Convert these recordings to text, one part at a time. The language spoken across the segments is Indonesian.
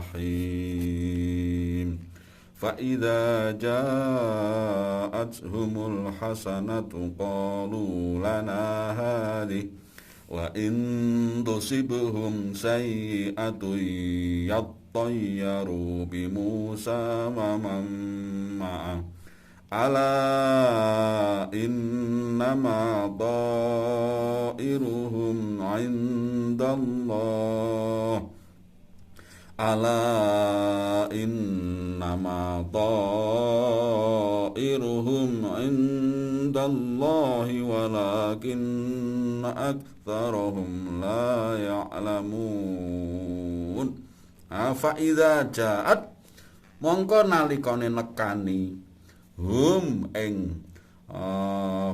الرحيم فإذا جاءتهم الحسنة قالوا لنا هذه وإن تصبهم سيئة يطيروا بموسى ومن معه ألا إنما طائرهم عند الله ألا إنما طائرهم عند الله ولكن أكثرهم لا يعلمون. Fa'idza ja'at mongko nalikane nekani hum ing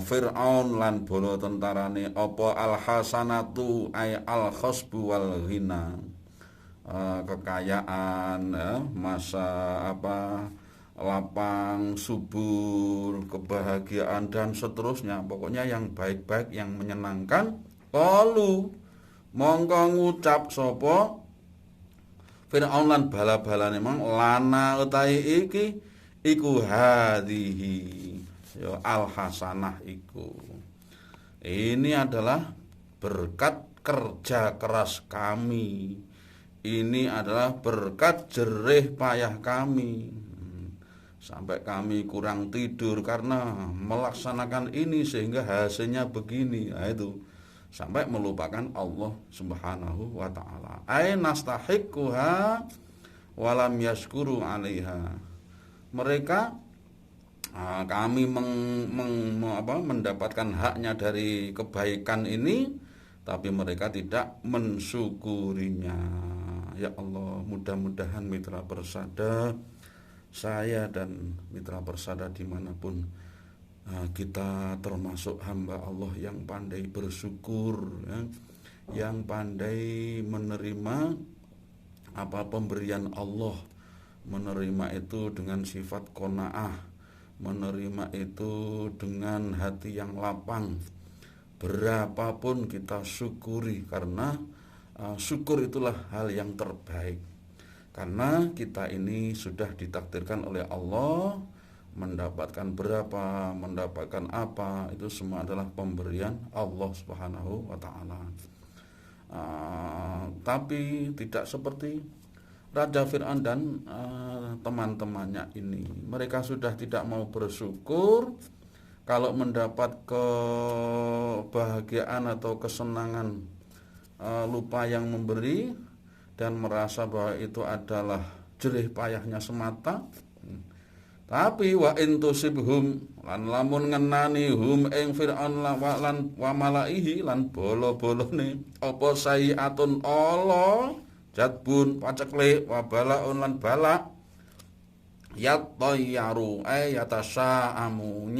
Fir'aun lan bala tentarane apa al-hasanatu ay al-khasbu wal ghina, kekayaan, masa lapang, subur, kebahagiaan dan seterusnya, pokoknya yang baik-baik, yang menyenangkan. Qalu mongko ngucap sapa Fir'aun lan bala-balane mang lana utahe iki iku hadhihi ya al-hasanah iku. Ini adalah berkat kerja keras kami. Ini adalah berkat jerih payah kami. Sampai kami kurang tidur karena melaksanakan ini sehingga hasilnya begini. Nah, itu sampai melupakan Allah Subhanahu wa taala. Ai nastahiquha walam yashkuru 'alaiha. Mereka kami mendapatkan haknya dari kebaikan ini, tapi mereka tidak mensyukurinya. Ya Allah, mudah-mudahan mitra persada, saya dan mitra persada dimanapun kita termasuk hamba Allah yang pandai bersyukur, yang pandai menerima pemberian Allah, menerima itu dengan sifat qanaah, menerima itu dengan hati yang lapang. Berapapun kita syukuri, karena syukur itulah hal yang terbaik. Karena kita ini sudah ditakdirkan oleh Allah, mendapatkan berapa, mendapatkan apa, itu semua adalah pemberian Allah Subhanahu wa taala. Tapi tidak seperti Raja Fir'aun dan teman-temannya ini. Mereka sudah tidak mau bersyukur kalau mendapat kebahagiaan atau kesenangan, lupa yang memberi dan merasa bahwa itu adalah jerih payahnya semata. Tapi wa intusibhum lan lamun ngenani hum ing Fir'aun lan wa malaihi lan bolo-bolone apa sayiatun Allah jadbun paceklik wa balaun lan bala yatayyaru ay yatasaamu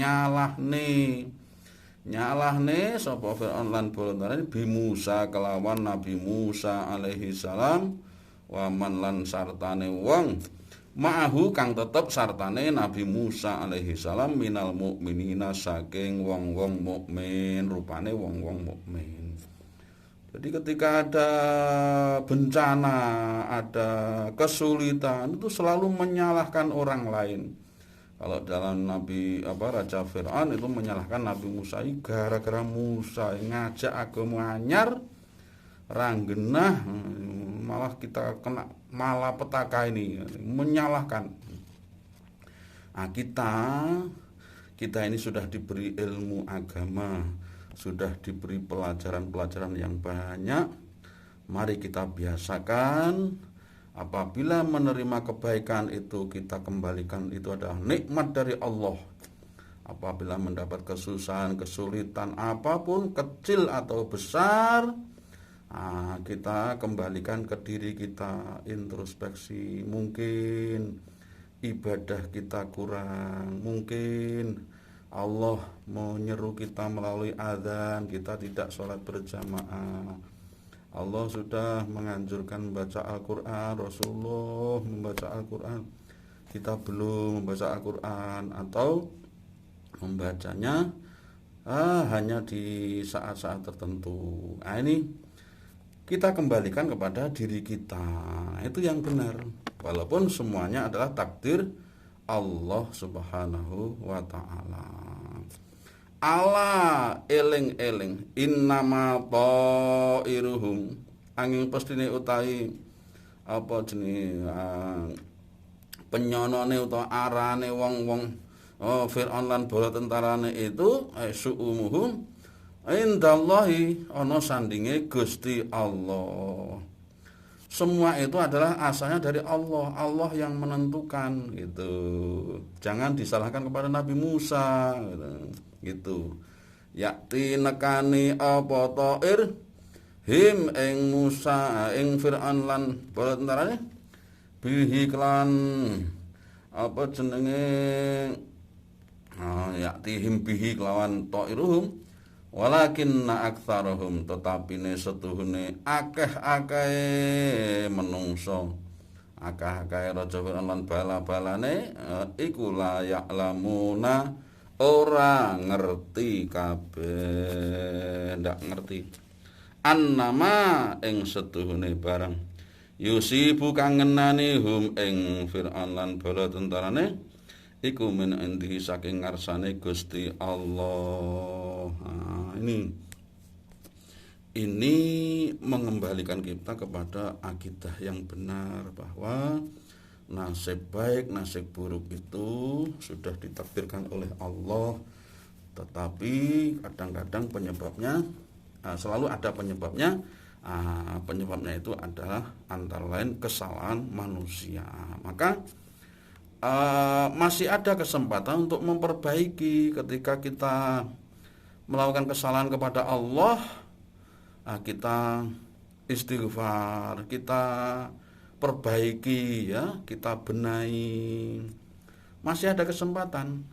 nyalahne sapa Fir'aun lan bolontarane bi Musa kelawan Nabi Musa alaihi salam wa man lan sartane wong ma'ahu kang tetep sartane Nabi Musa alaihi salam minal mukminina saking wong-wong mukmin, rupane wong-wong mukmin. Jadi ketika ada bencana, ada kesulitan, itu selalu menyalahkan orang lain. Kalau dalam Raja Fir'aun itu menyalahkan Nabi Musa, gara-gara Musa ngajak agama anyar, ranggenah, malah kita kena malapetaka ini, menyalahkan. Nah, kita ini sudah diberi ilmu agama, sudah diberi pelajaran-pelajaran yang banyak. Mari kita biasakan, apabila menerima kebaikan itu kita kembalikan, itu adalah nikmat dari Allah. Apabila mendapat kesusahan, kesulitan apapun, kecil atau besar, kita kembalikan ke diri kita, introspeksi. Mungkin ibadah kita kurang, mungkin Allah mau nyeru kita melalui azan, kita tidak sholat berjamaah. Allah sudah menganjurkan membaca Al-Quran, Rasulullah membaca Al-Quran, kita belum membaca Al-Quran, atau membacanya hanya di saat-saat tertentu. Ini kita kembalikan kepada diri kita. Itu yang benar. Walaupun semuanya adalah takdir Allah Subhanahu wa taala. Ala eling-eling innama ta'iruhum angin pestine utahi apa jenenge penyonone utawa arane wong-wong Fir'aun lan bala tentarane itu suumuhum indallahi ana sandinge Gusti Allah. Semua itu adalah asalnya dari Allah. Allah yang menentukan gitu. Jangan disalahkan kepada Nabi Musa gitu. Yakti nekani apa ta'ir him ing Musa ing Fir'aun lan bala tentarane bihi klan apa jenenge yakti him bihi kelawan ta'iruhum walakinna aktsarahum tetapine setuhune akeh-akeh menungso akeh-akeh raja Fir'aun lan bala-balane iku la ya'lamuna ora ngerti kabeh ndak ngerti annama ing setuhune barang yusibu kang ngenani hum ing Fir'aun lan bala tentarane iku min indi saking ngarsane Gusti Allah. Ini mengembalikan kita kepada akidah yang benar bahwa nasib baik, nasib buruk itu sudah ditakdirkan oleh Allah. Tetapi kadang-kadang penyebabnya selalu ada penyebabnya. Penyebabnya itu adalah antara lain kesalahan manusia. Maka masih ada kesempatan untuk memperbaiki. Ketika kita melakukan kesalahan kepada Allah, kita istighfar, kita perbaiki ya, kita benahi. Masih ada kesempatan.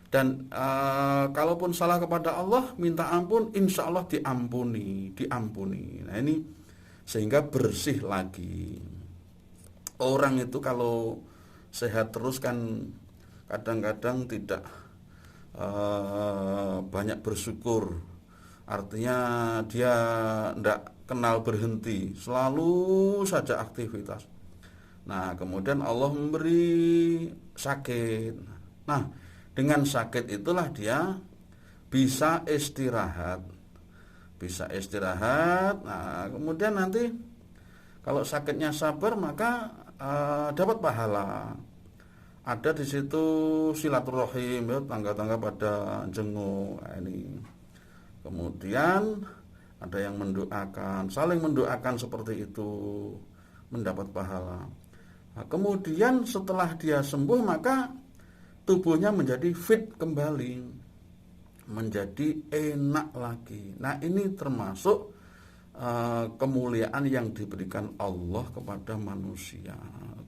Dan kalaupun salah kepada Allah, minta ampun, insya Allah diampuni. Nah ini sehingga bersih lagi. Orang itu kalau sehat terus kan kadang-kadang tidak banyak bersyukur. Artinya dia tidak kenal berhenti, selalu saja aktivitas. Nah kemudian Allah memberi sakit. Nah dengan sakit itulah dia bisa istirahat. Nah kemudian nanti kalau sakitnya sabar maka dapat pahala. Ada di situ silaturahim ya, tangga-tangga pada jenguk ini. Kemudian ada yang mendoakan, saling mendoakan seperti itu, mendapat pahala. Nah, kemudian setelah dia sembuh maka tubuhnya menjadi fit kembali, menjadi enak lagi. Nah ini termasuk kemuliaan yang diberikan Allah kepada manusia.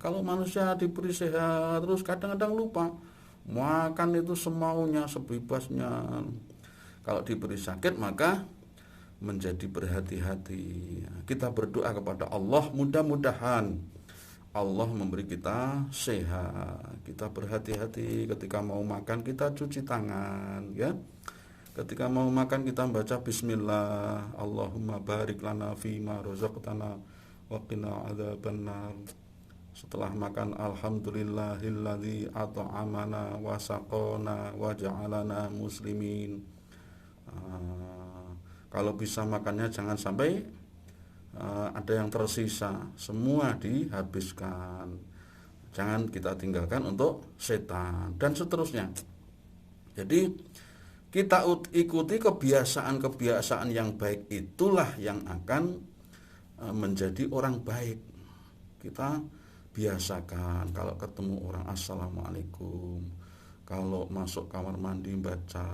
Kalau manusia diberi sehat terus kadang-kadang lupa makan itu semaunya, sebebasnya. Kalau diberi sakit maka menjadi berhati-hati. Kita berdoa kepada Allah, mudah-mudahan Allah memberi kita sehat. Kita berhati-hati ketika mau makan, kita cuci tangan ya. Ketika mau makan kita baca bismillah, Allahumma barik lana fima razaqtana wa qina adzabannar. Setelah makan alhamdulillahilladzi at'amana wa saqana wa ja'alana muslimin. Kalau bisa makannya jangan sampai ada yang tersisa, semua dihabiskan. Jangan kita tinggalkan untuk setan dan seterusnya. Jadi kita ikuti kebiasaan-kebiasaan yang baik, itulah yang akan menjadi orang baik. Kita biasakan kalau ketemu orang assalamualaikum, kalau masuk kamar mandi baca,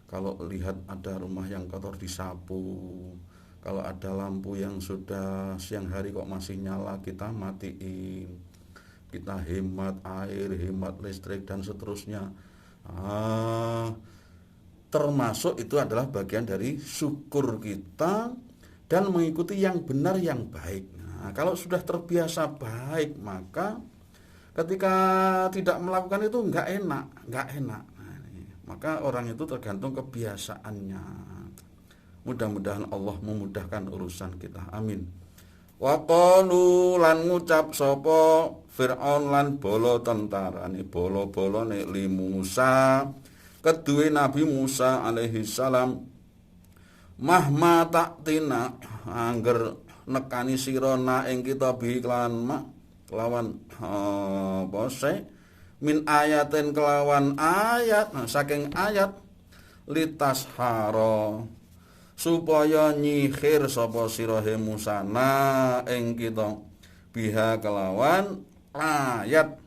kalau lihat ada rumah yang kotor disapu, kalau ada lampu yang sudah siang hari kok masih nyala kita matiin, kita hemat air, hemat listrik dan seterusnya. Termasuk itu adalah bagian dari syukur kita dan mengikuti yang benar, yang baik. Nah, kalau sudah terbiasa baik maka ketika tidak melakukan itu enggak enak. Nah, maka orang itu tergantung kebiasaannya. Mudah-mudahan Allah memudahkan urusan kita. Amin. Wa qalu lan ngucap sapa Fir'aun lan bala tentarane bala-balane li Musa keduwe Nabi Musa alaihi salam mahma taktina angger nekani sirona ing kita bi kelawan min ayatin kelawan ayat saking ayat litas haro supaya nyihir sapa sirahe Musa ing kita biha kelawan ayat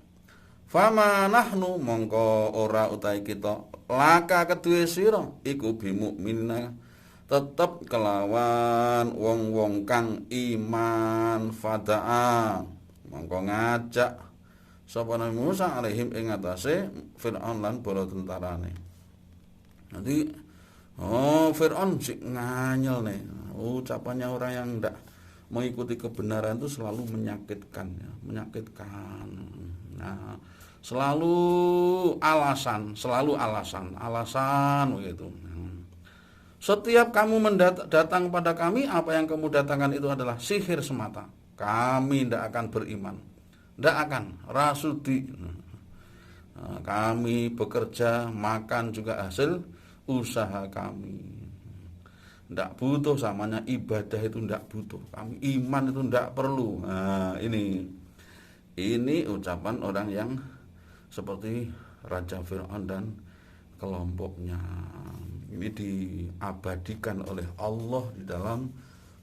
fama nahnu mongko ora utahe kita laka keduwe sira iku bimukminna tetep kelawan wong-wong kang iman fadaa mongko ngajak sapa Nabi Musa alaihim ing atase Fir'aun lan bala tentarane. Nanti Fir'aun sik nganyel nih. Ucapannya orang yang tidak mengikuti kebenaran itu selalu menyakitkan ya, menyakitkan. Nah, selalu alasan begitu. Setiap kamu datang pada kami, apa yang kamu datangkan itu adalah sihir semata. Kami tidak akan beriman. Tidak akan rasudi. Kami bekerja, makan juga hasil usaha kami. Tidak butuh samanya ibadah itu tidak butuh. Kami iman itu tidak perlu. Nah, ini ucapan orang yang seperti Raja Fir'aun dan kelompoknya. Ini diabadikan oleh Allah di dalam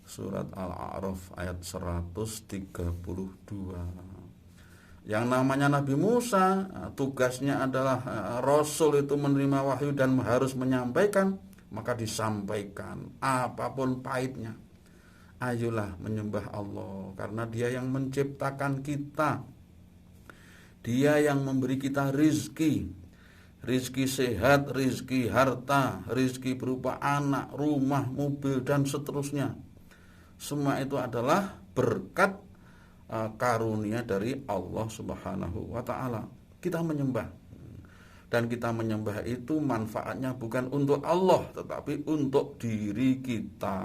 surat Al-A'raf ayat 132. Yang namanya Nabi Musa, tugasnya adalah Rasul itu menerima wahyu dan harus menyampaikan, maka disampaikan apapun pahitnya. Ayolah menyembah Allah, karena Dia yang menciptakan kita. Dia yang memberi kita rizki sehat, rizki harta, rizki berupa anak, rumah, mobil, dan seterusnya. Semua itu adalah berkat karunia dari Allah Subhanahu wa ta'ala. Kita menyembah, dan kita menyembah itu manfaatnya bukan untuk Allah, tetapi untuk diri kita,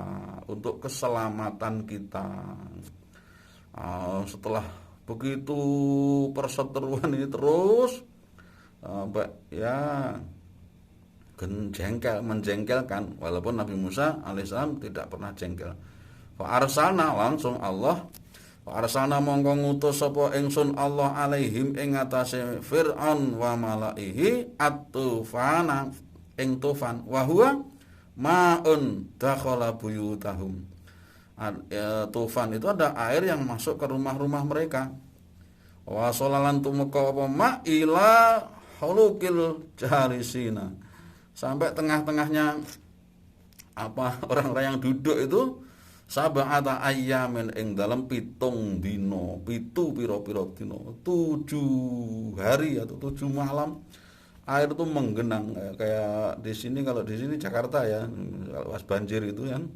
untuk keselamatan kita. Setelah begitu perseteruan ini terus menjengkelkan, walaupun Nabi Musa alaihissalam tidak pernah jengkel. Fa arsalna langsung Allah Arsana mongko ngutus sapa ingsun Allah alaihim ing atase Fir'aun wa malaihi at-tufana ing tufan wa huwa ma'un dakhala buyutahum. Tufan itu ada air yang masuk ke rumah-rumah mereka. Wa salalan tumeka apa ma ila hulukil jarisina. Sampai tengah-tengahnya orang-orang yang duduk itu sab'ata ayyamin ing dalam pitung dino, piro-piro dino, 7 hari atau 7 malam air itu menggenang kayak di sini. Kalau di sini Jakarta ya, kalau pas banjir itu kan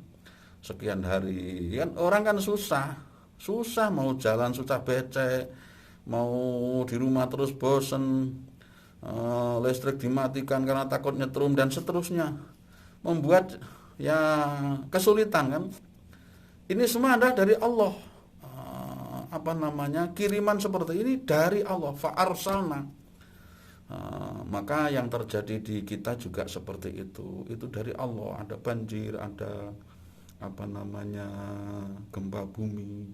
sekian hari kan orang kan susah mau jalan susah becek, mau di rumah terus bosen, listrik dimatikan karena takut nyetrum dan seterusnya, membuat ya kesulitan kan. Ini semua adalah dari Allah. Kiriman seperti ini dari Allah. Fa'arsalna. Maka yang terjadi di kita juga seperti itu. Itu dari Allah. Ada banjir, ada gempa bumi.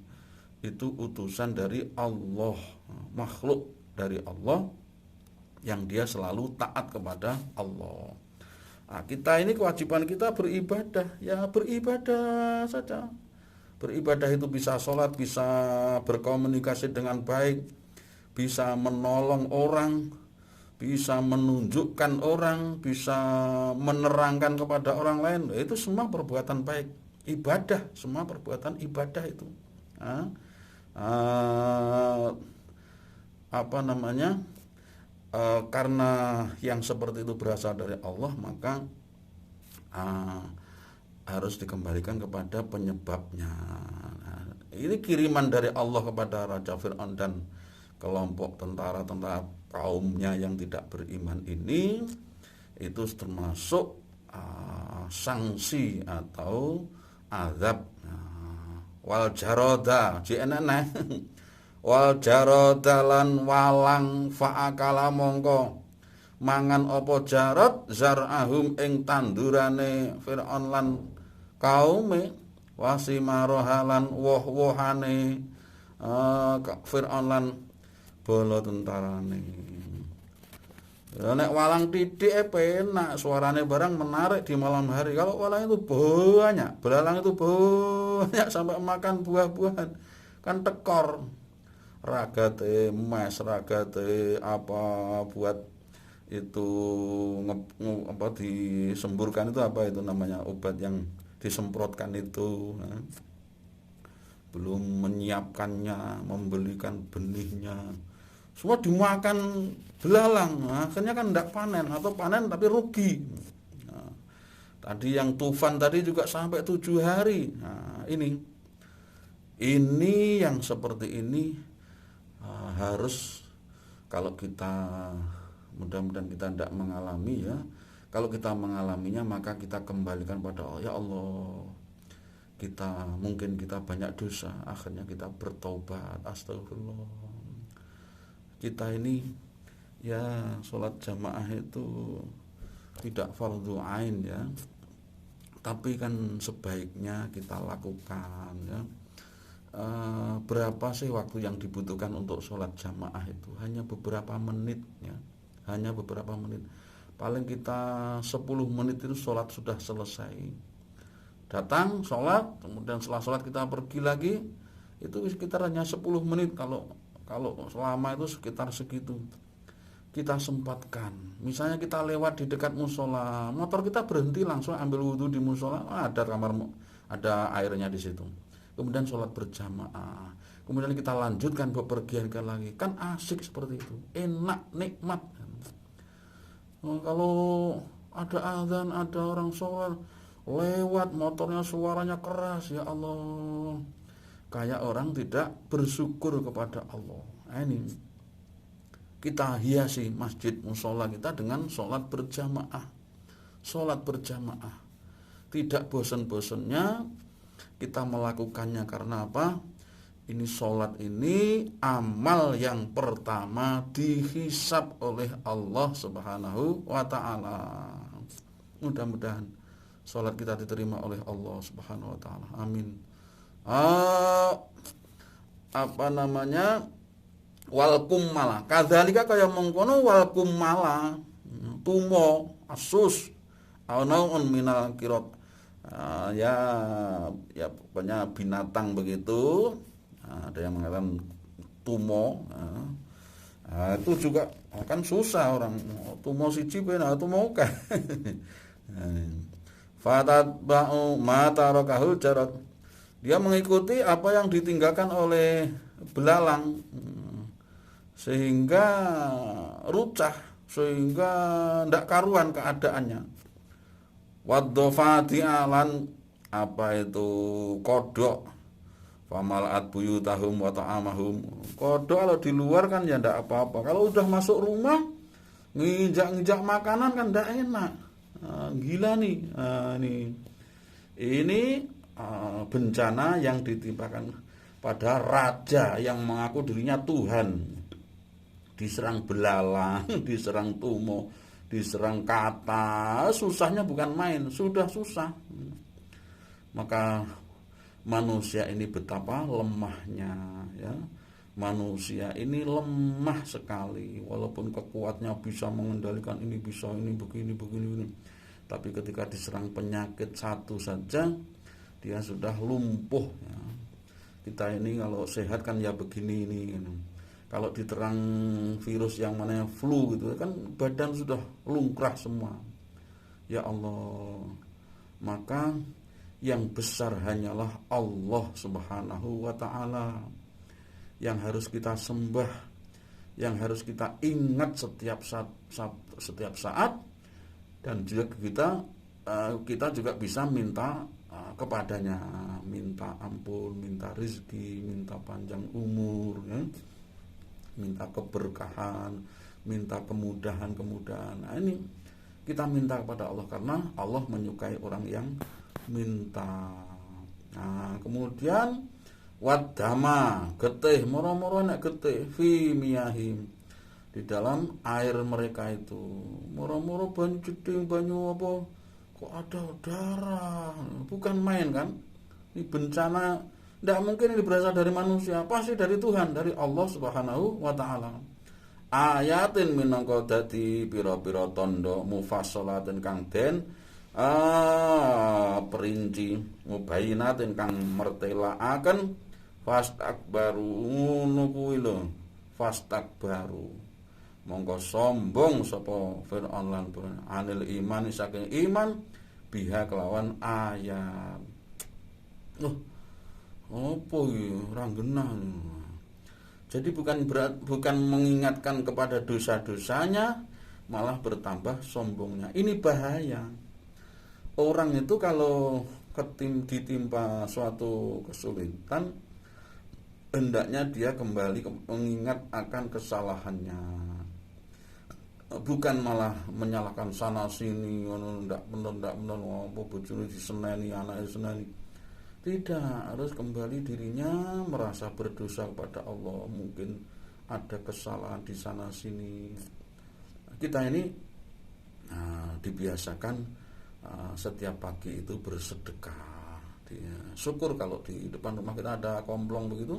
Itu utusan dari Allah, makhluk dari Allah yang dia selalu taat kepada Allah. Nah, kita ini kewajiban kita beribadah, ya beribadah saja. Beribadah itu bisa sholat, bisa berkomunikasi dengan baik, bisa menolong orang, bisa menunjukkan orang, bisa menerangkan kepada orang lain. Itu semua perbuatan baik, ibadah, semua perbuatan ibadah itu. Karena yang seperti itu berasal dari Allah, maka harus dikembalikan kepada penyebabnya. Nah, ini kiriman dari Allah kepada Raja Fir'aun dan kelompok tentara kaumnya yang tidak beriman ini, itu termasuk sanksi atau azab. Wal jaroda jeneneh wal jaroda lan walang faakala mongko mangan apa jarot zar'ahum ing tandurane Fir'aun lan kaume wasimarohalan woh-wohane Fir'aun lan bala tentarane. Ya, nek walang titik penak, suarane barang menarik di malam hari. Kalau walang itu banyak, belalang itu banyak sampai makan buah-buahan, kan tekor. Ragate mes, ragate apa buat itu disemburkan itu apa itu namanya, obat yang disemprotkan itu. Nah, belum menyiapkannya, membelikan benihnya, semua dimakan belalang. Nah, akhirnya kan tidak panen atau panen tapi rugi. Nah, tadi yang tufan tadi juga sampai 7 hari. Nah, ini yang seperti ini harus, kalau kita mudah-mudahan kita tidak mengalami ya. Kalau kita mengalaminya maka kita kembalikan pada Allah. Ya Allah, mungkin kita banyak dosa, akhirnya kita bertobat, astagfirullah. Kita ini ya sholat jamaah itu tidak fardhu ain ya, tapi kan sebaiknya kita lakukan ya. Berapa sih waktu yang dibutuhkan untuk sholat jamaah itu? Hanya beberapa menit ya, hanya beberapa menit. Paling kita 10 menit itu sholat sudah selesai. Datang sholat, kemudian setelah sholat kita pergi lagi, itu sekitar hanya 10 menit. Kalau selama itu sekitar segitu. Kita sempatkan. Misalnya kita lewat di dekat musola, motor kita berhenti, langsung ambil wudhu di musola, ada ada airnya di situ. Kemudian sholat berjamaah. Kemudian kita lanjutkan bepergian lagi. Kan asik seperti itu, enak, nikmat. Kalau ada azan, ada orang sholat lewat, motornya suaranya keras, ya Allah, kayak orang tidak bersyukur kepada Allah. Nah, ini kita hiasi masjid musola kita dengan sholat berjamaah. Sholat berjamaah, tidak bosan-bosannya kita melakukannya. Karena apa? Ini sholat ini amal yang pertama dihisab oleh Allah Subhanahu wa ta'ala. Mudah-mudahan sholat kita diterima oleh Allah Subhanahu wa ta'ala. Amin. Wal kummala. Kadzalika kaya mengkono wal kummala. Tumo, asus, aunaun minal kirot. Ya pokoknya binatang begitu. Ada yang mengatakan tumo. Itu juga kan susah orang. Tumo siji pena tumo kan. Fatatba'u ma tarakahul jarad. Dia mengikuti apa yang ditinggalkan oleh belalang, sehingga rucah, sehingga ndak karuan keadaannya. Waddofati alan, apa itu kodok, famal'at buyutahum wa ta'amahum. Kodok kalau di luar kan ya ndak apa-apa. Kalau udah masuk rumah, nginjak-nginjak makanan kan ndak enak. Gila nih. Ini bencana yang ditimpakan pada raja yang mengaku dirinya Tuhan. Diserang belalang, diserang tumo, diserang kata, susahnya bukan main, sudah susah. Maka manusia ini betapa lemahnya ya. Manusia ini lemah sekali, walaupun kekuatnya bisa mengendalikan ini, bisa ini, begini. Tapi ketika diserang penyakit satu saja, dia sudah lumpuh ya. Kita ini kalau sehat kan ya begini ini. Kalau diterang virus yang mana flu gitu kan badan sudah lungkrah semua. Ya Allah. Maka yang besar hanyalah Allah Subhanahu wa ta'ala, yang harus kita sembah, yang harus kita ingat setiap saat, dan juga kita juga bisa minta kepadanya, minta ampun, minta rezeki, minta panjang umur ya, minta keberkahan, minta kemudahan. Nah, ini kita minta kepada Allah karena Allah menyukai orang yang minta. Nah, kemudian wadama, getih, moro-moro nek getih fi miyahim, di dalam air mereka itu. Moro-moro banyu jeding, banyu apa? Kok ada darah? Bukan main kan? Ini bencana, tidak mungkin ini berasal dari manusia, pasti dari Tuhan, dari Allah Subhanahu wa taala. Ayatin minangka dadi pira-pira tandha mufassalatin kang den perinci, mubayinatin kang mertelaaken fastakbaru, ngono kuwi lho. Fastakbaru, mongko sombong sapa Fir'aun lan anil iman saking iman biha kelawan ayat. Loh, apa iki ora genah. Jadi bukan mengingatkan kepada dosa-dosanya, malah bertambah sombongnya. Ini bahaya. Orang itu kalau ditimpa suatu kesulitan, hendaknya dia kembali mengingat akan kesalahannya. Bukan malah menyalahkan sana sini, ndak bener apa bojone diseneni, anake diseneni. Tidak, harus kembali dirinya merasa berdosa kepada Allah. Mungkin ada kesalahan di sana sini. Kita ini dibiasakan setiap pagi itu bersedekah. Syukur kalau di depan rumah kita ada komplong begitu,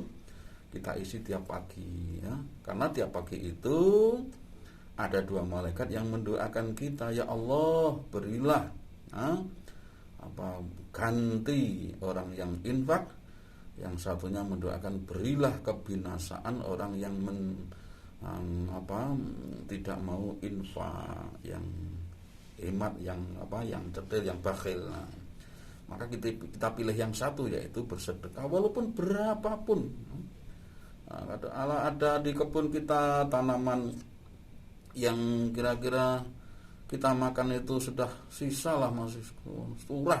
kita isi tiap pagi ya. Karena tiap pagi itu ada 2 malaikat yang mendoakan kita, ya Allah berilah ganti orang yang infak, yang satunya mendoakan berilah kebinasaan orang yang tidak mau infak, yang hemat, yang cetil, yang bakhil. Nah, maka kita pilih yang satu, yaitu bersedekah walaupun berapapun. Ada di kebun kita tanaman yang kira-kira kita makan itu sudah sisa lah, masih surah.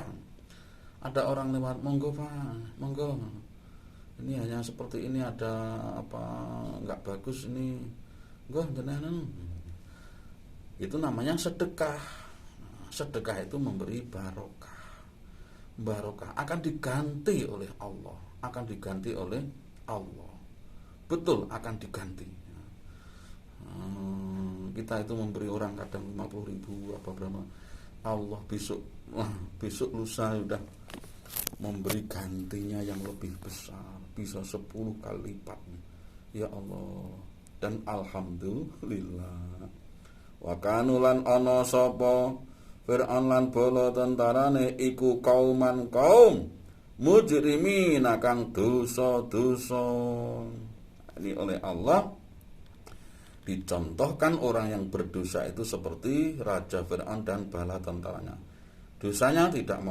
Ada orang lewat, monggo Pak, monggo. Ini hanya seperti ini, ada apa enggak bagus ini. Monggo jenengan. Itu namanya sedekah. Sedekah itu memberi barokah. Barokah akan diganti oleh Allah, akan diganti oleh Allah. Betul, akan diganti. Kita itu memberi orang kadang 50.000 apa berapa, Allah besok lusa sudah memberi gantinya yang lebih besar, bisa 10 kali lipat. Ya Allah, dan alhamdulillah. Wa kanulan ana sapa Fir'aun lan bala tentarane iku kaum mujrimin kang dosa-dosa. Ini oleh Allah dicontohkan orang yang berdosa itu seperti Raja Fir'aun dan bala tentaranya. Dosanya tidak mau